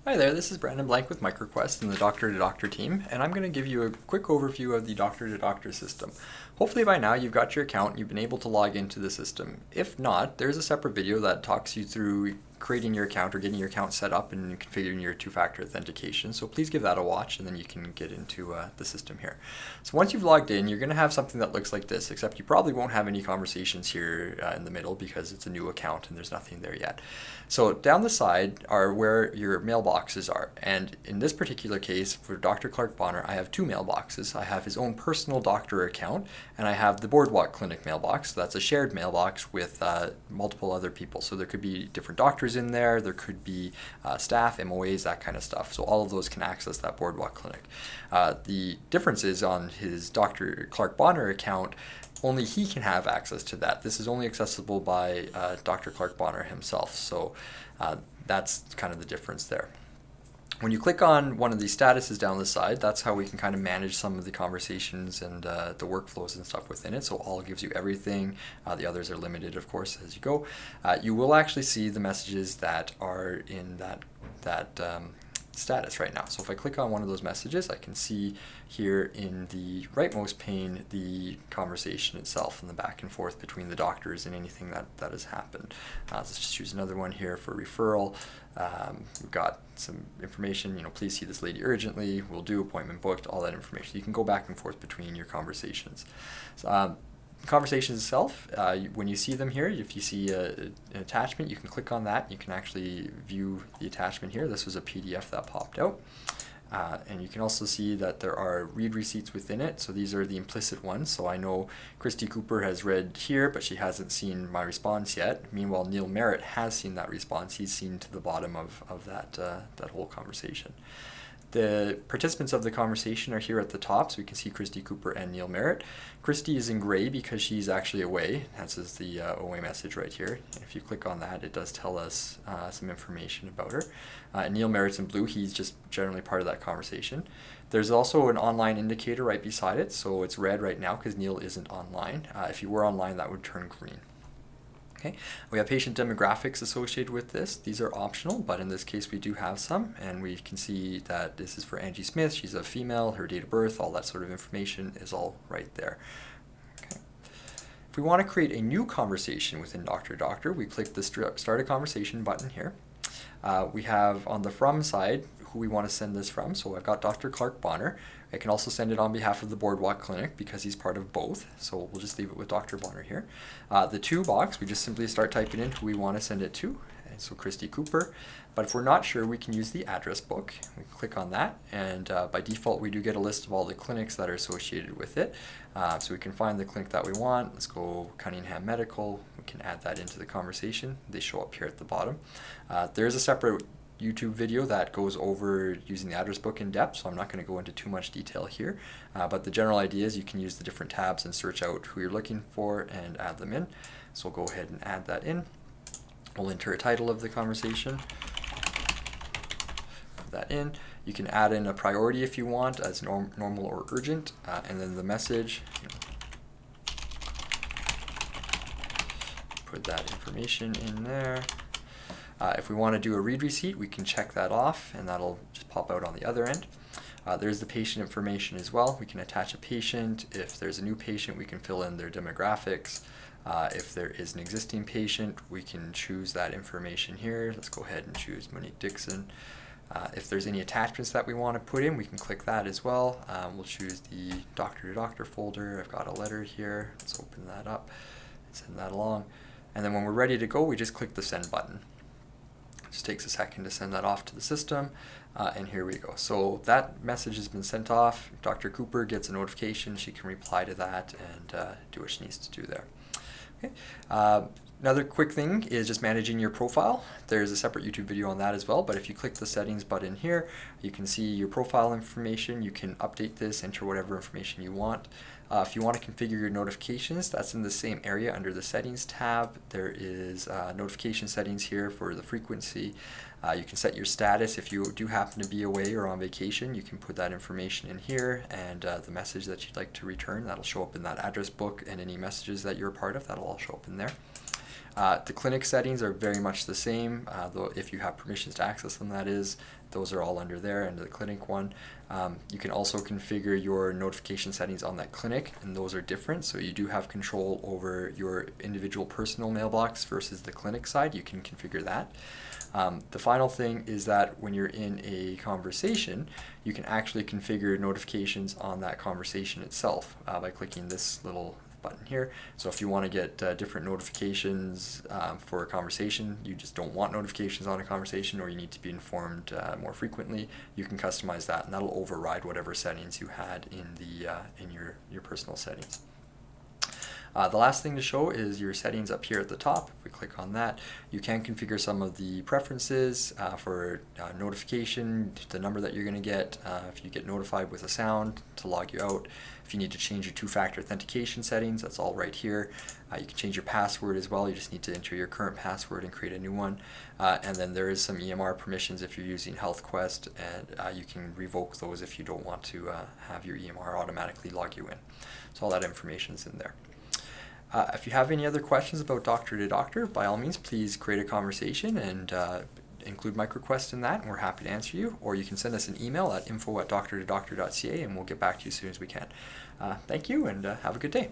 Hi there, this is Brandon Blank with MicroQuest and the Dr2dr team, and I'm going to give you a quick overview of the Dr2dr system. Hopefully by now you've got your account and you've been able to log into the system. If not, there's a separate video that talks you through creating your account or getting your account set up and configuring your two-factor authentication. So please give that a watch and then you can get into the system here. So once you've logged in, you're going to have something that looks like this, except you probably won't have any conversations here in the middle because it's a new account and there's nothing there yet. So down the side are where your mailboxes are. And in this particular case, for Dr. Clark Bonner, I have two mailboxes. I have his own personal doctor account and I have the Boardwalk Clinic mailbox. So that's a shared mailbox with multiple other people. So there could be different doctors in there, there could be staff, MOAs, that kind of stuff. So all of those can access that Boardwalk Clinic. The difference is on his Dr. Clark Bonner account, only he can have access to that. This is only accessible by Dr. Clark Bonner himself. So that's kind of the difference there. When you click on one of these statuses down the side, that's how we can kind of manage some of the conversations and the workflows and stuff within it. So all gives you everything. The others are limited, of course, as you go. You will actually see the messages that are in that status right now. So if I click on one of those messages, I can see here in the rightmost pane the conversation itself and the back and forth between the doctors and anything that has happened. Let's just choose another one here for referral. We've got some information, please see this lady urgently, will do, appointment booked, all that information. You can go back and forth between your conversations. So, conversations itself, when you see them here, if you see an attachment, you can click on that. You can actually view the attachment here. This was a PDF that popped out. And you can also see that there are read receipts within it. So these are the implicit ones. So I know Christy Cooper has read here, but she hasn't seen my response yet. Meanwhile, Neil Merritt has seen that response. He's seen to the bottom of that whole conversation. The participants of the conversation are here at the top, so we can see Christy Cooper and Neil Merritt. Christy is in gray because she's actually away. That's the away message right here. If you click on that, it does tell us some information about her. And Neil Merritt's in blue. He's just generally part of that conversation. There's also an online indicator right beside it, so it's red right now because Neil isn't online. If you were online, that would turn green. Okay, we have patient demographics associated with this. These are optional, but in this case we do have some, and we can see that this is for Angie Smith. She's a female, her date of birth, all that sort of information is all right there. Okay. If we want to create a new conversation within Dr. we click the Start a Conversation button here. We have on the From side who we want to send this from. So I've got Dr. Clark Bonner. I can also send it on behalf of the Boardwalk Clinic because he's part of both. So we'll just leave it with Dr. Bonner here. The To box, we just simply start typing in who we want to send it to. And so Christy Cooper. But if we're not sure, we can use the address book. We can click on that. And by default, we do get a list of all the clinics that are associated with it. So we can find the clinic that we want. Let's go Cunningham Medical. We can add that into the conversation. They show up here at the bottom. There is a separate YouTube video that goes over using the address book in depth, so I'm not going to go into too much detail here, but the general idea is you can use the different tabs and search out who you're looking for and add them in. So we'll go ahead and add that in. We'll enter a title of the conversation, put that in. You can add in a priority if you want as normal or urgent, and then the message, put that information in there. If we want to do a read receipt, we can check that off and that'll just pop out on the other end. There's the patient information as well. We can attach a patient. If there's a new patient, we can fill in their demographics. If there is an existing patient, we can choose that information here. Let's go ahead and choose Monique Dixon. If there's any attachments that we want to put in, we can click that as well. We'll choose the Dr. folder. I've got a letter here. Let's open that up and send that along. And then when we're ready to go, we just click the send button. Just takes a second to send that off to the system, and here we go. So that message has been sent off. Dr. Cooper gets a notification. She can reply to that and do what she needs to do there. Okay. Another quick thing is just managing your profile. There's a separate YouTube video on that as well, but if you click the settings button here, you can see your profile information. You can update this, enter whatever information you want. If you want to configure your notifications, that's in the same area under the settings tab. There is notification settings here for the frequency. You can set your status. If you do happen to be away or on vacation, you can put that information in here, and the message that you'd like to return, that'll show up in that address book, and any messages that you're a part of, that'll all show up in there. The clinic settings are very much the same, though if you have permissions to access them, that is. Those are all under there, under the clinic one. You can also configure your notification settings on that clinic, and those are different, so you do have control over your individual personal mailbox versus the clinic side. You can configure that. The final thing is that when you're in a conversation, you can actually configure notifications on that conversation itself by clicking this little button here. So if you want to get different notifications for a conversation, you just don't want notifications on a conversation, or you need to be informed more frequently, you can customize that, and that'll override whatever settings you had in your personal settings. The last thing to show is your settings up here at the top. If we click on that, you can configure some of the preferences for notification, the number that you're going to get, if you get notified with a sound to log you out. If you need to change your two-factor authentication settings, that's all right here. You can change your password as well. You just need to enter your current password and create a new one. And then there is some EMR permissions if you're using HealthQuest, and you can revoke those if you don't want to have your EMR automatically log you in. So all that information is in there. If you have any other questions about Dr2dr, by all means, please create a conversation and include MicroQuest in that, and we're happy to answer you. Or you can send us an email at info@dr2dr.ca, and we'll get back to you as soon as we can. Thank you, and have a good day.